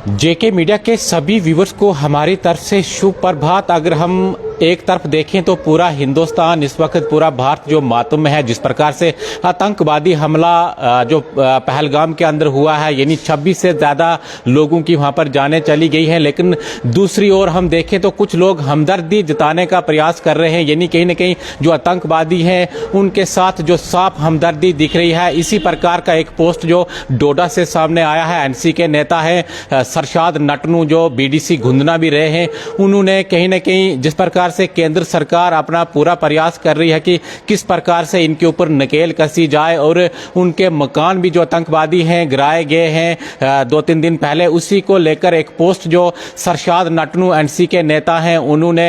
जेके media के सभी viewers को हमारी तरफ से शुभ प्रभात। अगर हम एक तरफ देखें तो पूरा हिंदुस्तान इस वक्त, पूरा भारत जो मातम में है, जिस प्रकार से आतंकवादी हमला जो पहलगाम के अंदर हुआ है, यानी 26 से ज़्यादा लोगों की वहां पर जानें चली गई हैं। लेकिन दूसरी ओर हम देखें तो कुछ लोग हमदर्दी जताने का प्रयास कर रहे हैं, यानी कहीं ना कहीं जो आतंकवादी हैं उनके साथ जो साफ हमदर्दी दिख रही है। इसी प्रकार का एक पोस्ट जो डोडा से सामने आया है, एनसी के नेता हैं सरशाद नटनू, जो बीडीसी गुंदना भी रहे हैं, उन्होंने कहीं ना कहीं जिस प्रकार से केंद्र सरकार अपना पूरा प्रयास कर रही है कि किस प्रकार से इनके ऊपर नकेल कसी जाए और उनके मकान भी जो आतंकवादी हैं गिराए गए हैं 2-3 दिन पहले, उसी को लेकर एक पोस्ट जो सरशाद नटनू एनसी के नेता हैं उन्होंने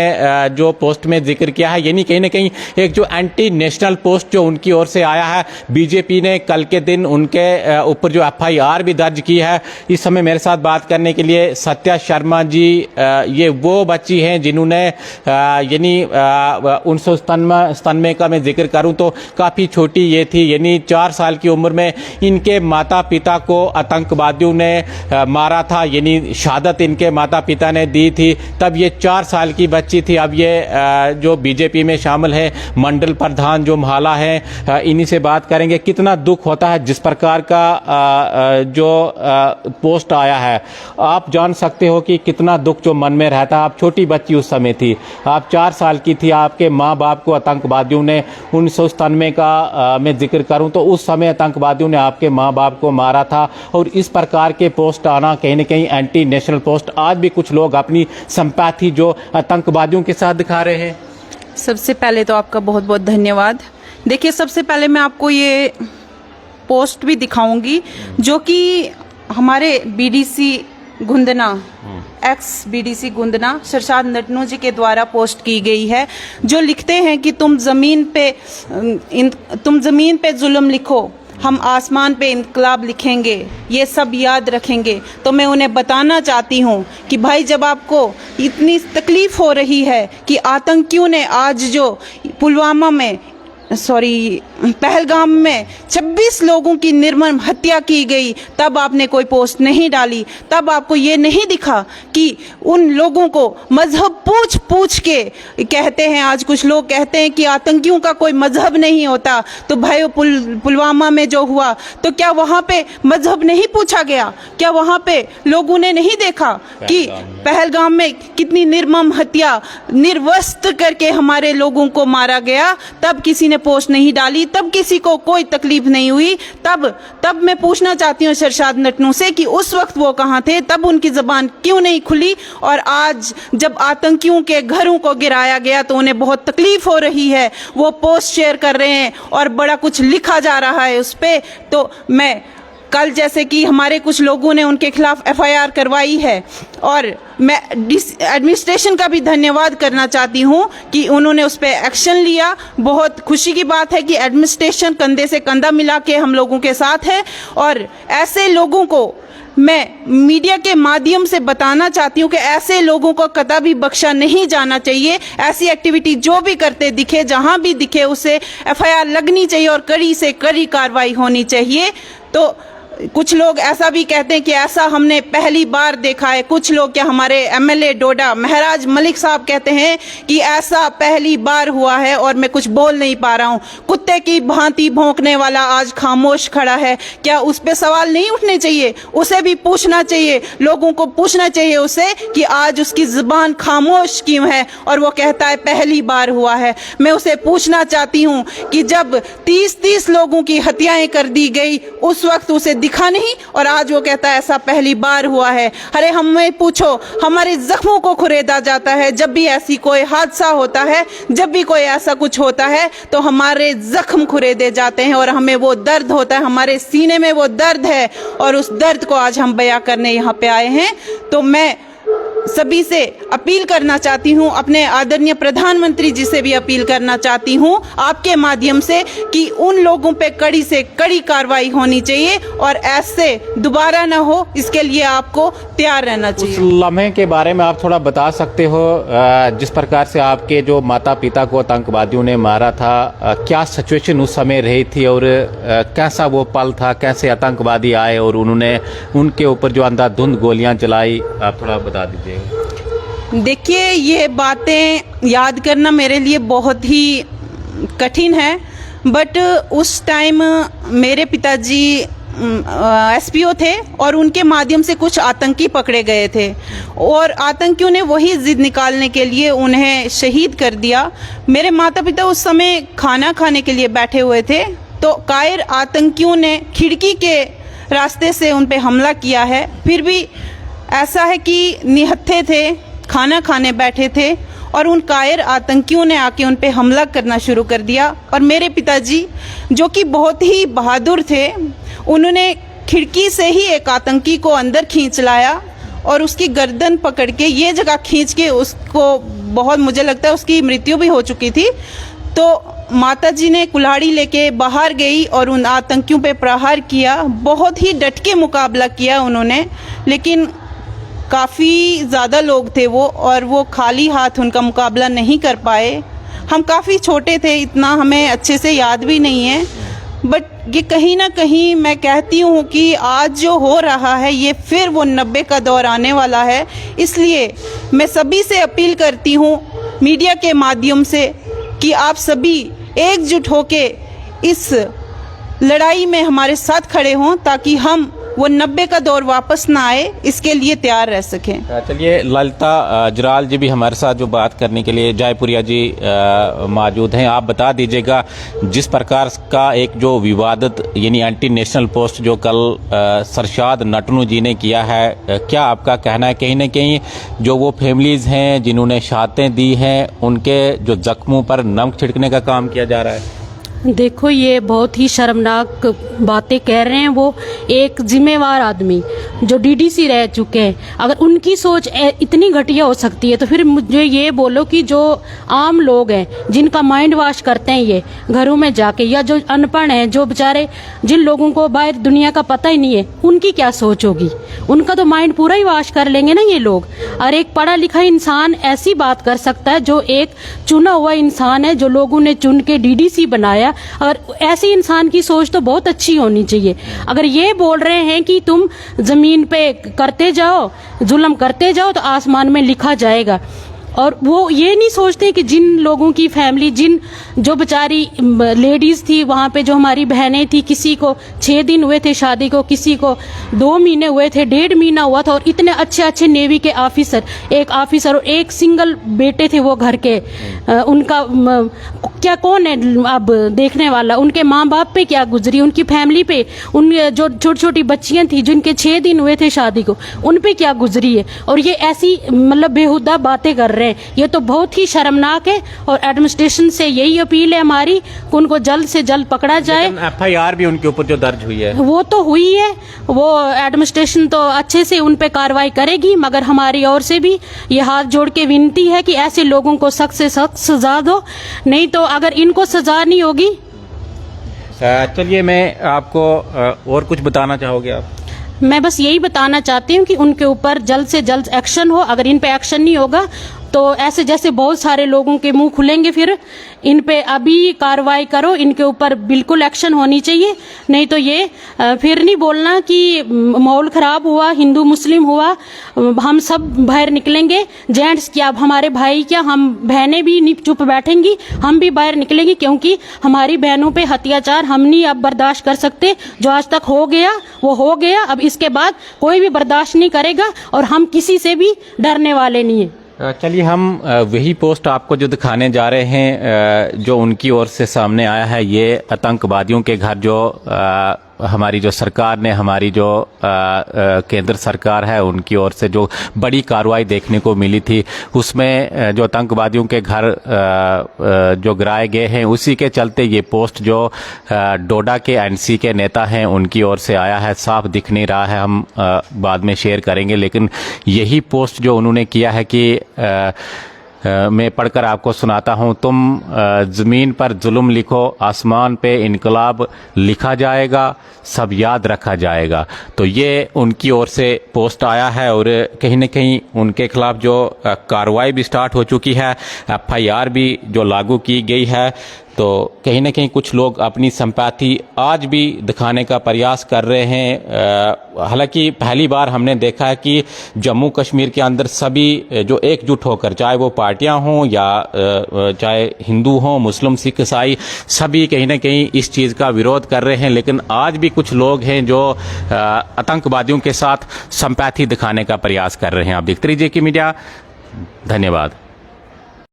जो पोस्ट में जिक्र किया है, यानी कहीं ना कहीं एक जो एंटी नेशनल पोस्ट जो उनकी ओर से आया है। बीजेपी ने कल के दिन उनके ऊपर जो FIR भी दर्ज की है। इस समय मेरे साथ बात करने के लिए सत्या शर्मा जी, ये वो बच्ची हैं जिन्होंने यानी 1997 का मैं जिक्र करूं तो काफ़ी छोटी ये थी, यानी 4 साल की उम्र में इनके माता पिता को आतंकवादियों ने मारा था, यानी शहादत इनके माता पिता ने दी थी। तब ये 4 साल की बच्ची थी। अब ये जो बीजेपी में शामिल है, मंडल प्रधान जो म्हाला है, इन्हीं से बात करेंगे। कितना दुख होता है जिस प्रकार का जो पोस्ट आया है, आप जान सकते हो कि कितना दुख जो मन में रहता है। आप छोटी बच्ची उस समय थी, आप 4 साल की थी। आपके माँ बाप को आतंकवादियों ने 1997 का मैं जिक्र करूं तो उस समय आतंकवादियों ने आपके माँ बाप को मारा था। और इस प्रकार के पोस्ट आना कहीं ना कहीं एंटी नेशनल पोस्ट, आज भी कुछ लोग अपनी सिंपैथी जो आतंकवादियों के साथ दिखा रहे हैं। सबसे पहले तो आपका बहुत बहुत धन्यवाद। देखिए, सबसे पहले मैं आपको ये पोस्ट भी दिखाऊंगी जो कि हमारे बीडीसी गुंदना, एक्स बीडीसी गुंदना सरशाद नटनू जी के द्वारा पोस्ट की गई है, जो लिखते हैं कि तुम जमीन पे जुल्म लिखो, हम आसमान पे इनकलाब लिखेंगे, ये सब याद रखेंगे। तो मैं उन्हें बताना चाहती हूँ कि भाई, जब आपको इतनी तकलीफ हो रही है कि आतंकियों ने आज जो पुलवामा में पहलगाम में 26 लोगों की निर्मम हत्या की गई, तब आपने कोई पोस्ट नहीं डाली। तब आपको ये नहीं दिखा कि उन लोगों को मजहब पूछ पूछ के कहते हैं। आज कुछ लोग कहते हैं कि आतंकियों का कोई मजहब नहीं होता। तो भाई, पुलवामा में जो हुआ, तो क्या वहाँ पे मजहब नहीं पूछा गया? क्या वहाँ पे लोगों ने नहीं देखा कि पहलगाम में कितनी निर्मम हत्या, निर्वस्त्र करके हमारे लोगों को मारा गया? तब किसी ने पोस्ट नहीं डाली, तब किसी को कोई तकलीफ नहीं हुई। तब मैं पूछना चाहती हूँ सरशाद नटनू से कि उस वक्त वो कहाँ थे, तब उनकी जबान क्यों नहीं खुली? और आज जब आतंकियों के घरों को गिराया गया तो उन्हें बहुत तकलीफ हो रही है, वो पोस्ट शेयर कर रहे हैं और बड़ा कुछ लिखा जा रहा है उस पर। तो मैं कल, जैसे कि हमारे कुछ लोगों ने उनके खिलाफ FIR करवाई है, और मैं एडमिनिस्ट्रेशन का भी धन्यवाद करना चाहती हूँ कि उन्होंने उस पर एक्शन लिया। बहुत खुशी की बात है कि एडमिनिस्ट्रेशन कंधे से कंधा मिला के हम लोगों के साथ है। और ऐसे लोगों को मैं मीडिया के माध्यम से बताना चाहती हूँ कि ऐसे लोगों को कतई बख्शा नहीं जाना चाहिए। ऐसी एक्टिविटी जो भी करते दिखे, जहाँ भी दिखे, उसे FIR लगनी चाहिए और कड़ी से कड़ी कार्रवाई होनी चाहिए। तो कुछ लोग ऐसा भी कहते हैं कि ऐसा हमने पहली बार देखा है। कुछ लोग, क्या हमारे MLA डोडा महराज मलिक साहब कहते हैं कि ऐसा पहली बार हुआ है, और मैं कुछ बोल नहीं पा रहा हूँ। कुत्ते की भांति भौंकने वाला आज खामोश खड़ा है। क्या उस पर सवाल नहीं उठने चाहिए? उसे भी पूछना चाहिए, लोगों को पूछना चाहिए उसे कि आज उसकी जुबान खामोश क्यों है, और वो कहता है पहली बार हुआ है। मैं उसे पूछना चाहती हूँ कि जब 30-30 लोगों की हत्याएं कर दी गई, उस वक्त उसे दिखा नहीं, और आज वो कहता है ऐसा पहली बार हुआ है। अरे हमें पूछो, हमारे जख्मों को खुरेदा जाता है। जब भी ऐसी कोई हादसा होता है, जब भी कोई ऐसा कुछ होता है, तो हमारे जख्म खुरेदे जाते हैं और हमें वो दर्द होता है, हमारे सीने में वो दर्द है, और उस दर्द को आज हम बयां करने यहाँ पे आए हैं। तो मैं सभी से अपील करना चाहती हूँ, अपने आदरणीय प्रधानमंत्री जी से भी अपील करना चाहती हूँ आपके माध्यम से, कि उन लोगों पे कड़ी से कड़ी कार्रवाई होनी चाहिए और ऐसे दोबारा ना हो। इसके लिए आपको तैयार रहना उस चाहिए। लम्हे के बारे में आप थोड़ा बता सकते हो जिस प्रकार से आपके जो माता पिता को आतंकवादियों ने मारा था, क्या सिचुएशन उस समय रही थी और कैसा वो पल था, कैसे आतंकवादी आए और उन्होंने उनके ऊपर जो अंधाधुंध गोलियां चलाई, आप थोड़ा बता दीजिए। देखिए, ये बातें याद करना मेरे लिए बहुत ही कठिन है, बट उस टाइम मेरे पिताजी एसपीओ थे और उनके माध्यम से कुछ आतंकी पकड़े गए थे और आतंकियों ने वही जिद निकालने के लिए उन्हें शहीद कर दिया। मेरे माता पिता उस समय खाना खाने के लिए बैठे हुए थे, तो कायर आतंकियों ने खिड़की के रास्ते से उन पे हमला किया है। फिर भी ऐसा है कि निहत्थे थे, खाना खाने बैठे थे और उन कायर आतंकियों ने आके उन पे हमला करना शुरू कर दिया और मेरे पिताजी, जो कि बहुत ही बहादुर थे, उन्होंने खिड़की से ही एक आतंकी को अंदर खींच लाया और उसकी गर्दन पकड़ के ये जगह खींच के उसको, बहुत मुझे लगता है उसकी मृत्यु भी हो चुकी थी, तो माताजी ने कुल्हाड़ी लेके बाहर गई और उन आतंकियों पे प्रहार किया। बहुत ही डट के मुकाबला किया उन्होंने, लेकिन काफ़ी ज़्यादा लोग थे वो और वो खाली हाथ उनका मुकाबला नहीं कर पाए। हम काफ़ी छोटे थे, इतना हमें अच्छे से याद भी नहीं है, बट ये कहीं ना कहीं मैं कहती हूँ कि आज जो हो रहा है ये फिर वो 90 का दौर आने वाला है। इसलिए मैं सभी से अपील करती हूँ मीडिया के माध्यम से कि आप सभी एकजुट होके इस लड़ाई में हमारे साथ खड़े हों ताकि हम वो 90 का दौर वापस ना आए, इसके लिए तैयार रह सकें। चलिए, ललिता जराल जी भी हमारे साथ जो बात करने के लिए, जयपुरिया जी मौजूद हैं। आप बता दीजिएगा, जिस प्रकार का एक जो विवादित यानी एंटी नेशनल पोस्ट जो कल सरशाद नटनू जी ने किया है, क्या आपका कहना है कहीं ना कहीं जो वो फैमिलीज हैं जिन्होंने शहादतें दी हैं उनके जो जख्मों पर नमक छिड़कने का काम किया जा रहा है? देखो, ये बहुत ही शर्मनाक बातें कह रहे हैं। वो एक जिम्मेवार आदमी जो डीडीसी रह चुके हैं, अगर उनकी सोच इतनी घटिया हो सकती है तो फिर मुझे ये बोलो कि जो आम लोग हैं जिनका माइंड वॉश करते हैं ये घरों में जाके, या जो अनपढ़ हैं, जो बेचारे जिन लोगों को बाहर दुनिया का पता ही नहीं है, उनकी क्या सोच होगी? उनका तो माइंड पूरा ही वॉश कर लेंगे ना ये लोग। और एक पढ़ा लिखा इंसान ऐसी बात कर सकता है जो एक चुना हुआ इंसान है, जो लोगों ने चुन के डीडीसी बनाया। और ऐसे इंसान की सोच तो बहुत अच्छी होनी चाहिए। अगर ये बोल रहे हैं कि तुम जमीन पे करते जाओ, जुल्म करते जाओ, तो आसमान में लिखा जाएगा। और वो ये नहीं सोचते कि जिन लोगों की फैमिली, जो बेचारी लेडीज थी वहाँ पे, जो हमारी बहनें थी, किसी को 6 दिन हुए थे शादी को, किसी को 2 महीने हुए थे, 1.5 महीना हुआ था, और इतने अच्छे अच्छे नेवी के ऑफिसर, एक ऑफिसर और एक सिंगल बेटे थे वो घर के, उनका क्या कौन है अब देखने वाला? उनके माँ बाप पे क्या गुजरी, उनकी फैमिली पे, उन जो छोटी छोटी बच्चियां थी जिनके 6 दिन हुए थे शादी को, उन पे क्या गुजरी है? और ये ऐसी मतलब बेहुदा बातें कर रहे हैं। ये तो बहुत ही शर्मनाक है। और एडमिनिस्ट्रेशन से यही अपील है हमारी कि उनको जल्द से जल्द पकड़ा जाए। FIR भी उनके ऊपर जो दर्ज हुई है वो तो हुई है, वो एडमिनिस्ट्रेशन तो अच्छे से उन पे कार्रवाई करेगी, मगर हमारी ओर से भी ये हाथ जोड़ के विनती है कि ऐसे लोगों को सख्त से सख्त सजा दो, नहीं तो अगर इनको सजा नहीं होगी। चलिए, मैं आपको और कुछ बताना चाहोगे आप? मैं बस यही बताना चाहती हूँ कि उनके ऊपर जल्द से जल्द एक्शन हो। अगर इन पे एक्शन नहीं होगा तो ऐसे जैसे बहुत सारे लोगों के मुंह खुलेंगे, फिर इन पे अभी कार्रवाई करो, इनके ऊपर बिल्कुल एक्शन होनी चाहिए। नहीं तो ये फिर नहीं बोलना कि माहौल खराब हुआ, हिंदू मुस्लिम हुआ, हम सब बाहर निकलेंगे। जेंट्स क्या, अब हमारे भाई क्या, हम बहनें भी नहीं चुप बैठेंगी, हम भी बाहर निकलेंगी, क्योंकि हमारी बहनों पे अत्याचार हम नहीं अब बर्दाश्त कर सकते। जो आज तक हो गया वो हो गया, अब इसके बाद कोई भी बर्दाश्त नहीं करेगा और हम किसी से भी डरने वाले नहीं है। चलिए, हम वही पोस्ट आपको जो दिखाने जा रहे हैं जो उनकी ओर से सामने आया है। ये आतंकवादियों के घर जो हमारी जो सरकार ने, हमारी जो केंद्र सरकार है, उनकी ओर से जो बड़ी कार्रवाई देखने को मिली थी, उसमें जो आतंकवादियों के घर जो गिराए गए हैं, उसी के चलते ये पोस्ट जो डोडा के NC के नेता हैं उनकी ओर से आया है। साफ दिख नहीं रहा है, हम बाद में शेयर करेंगे, लेकिन यही पोस्ट जो उन्होंने किया है कि मैं पढ़कर आपको सुनाता हूं। तुम ज़मीन पर जुल्म लिखो, आसमान पे इनकलाब लिखा जाएगा, सब याद रखा जाएगा। तो ये उनकी ओर से पोस्ट आया है और कहीं न कहीं उनके खिलाफ जो कार्रवाई भी स्टार्ट हो चुकी है, FIR भी जो लागू की गई है। तो कहीं न कहीं कुछ लोग अपनी सिंपैथी आज भी दिखाने का प्रयास कर रहे हैं। हालांकि पहली बार हमने देखा है कि जम्मू कश्मीर के अंदर सभी जो एकजुट होकर, चाहे वो पार्टियां हों या चाहे हिंदू हों, मुस्लिम, सिख, ईसाई, सभी कहीं न कहीं इस चीज़ का विरोध कर रहे हैं। लेकिन आज भी कुछ लोग हैं जो आतंकवादियों के साथ सिंपैथी दिखाने का प्रयास कर रहे हैं। आप देखते रहिए JK मीडिया। धन्यवाद।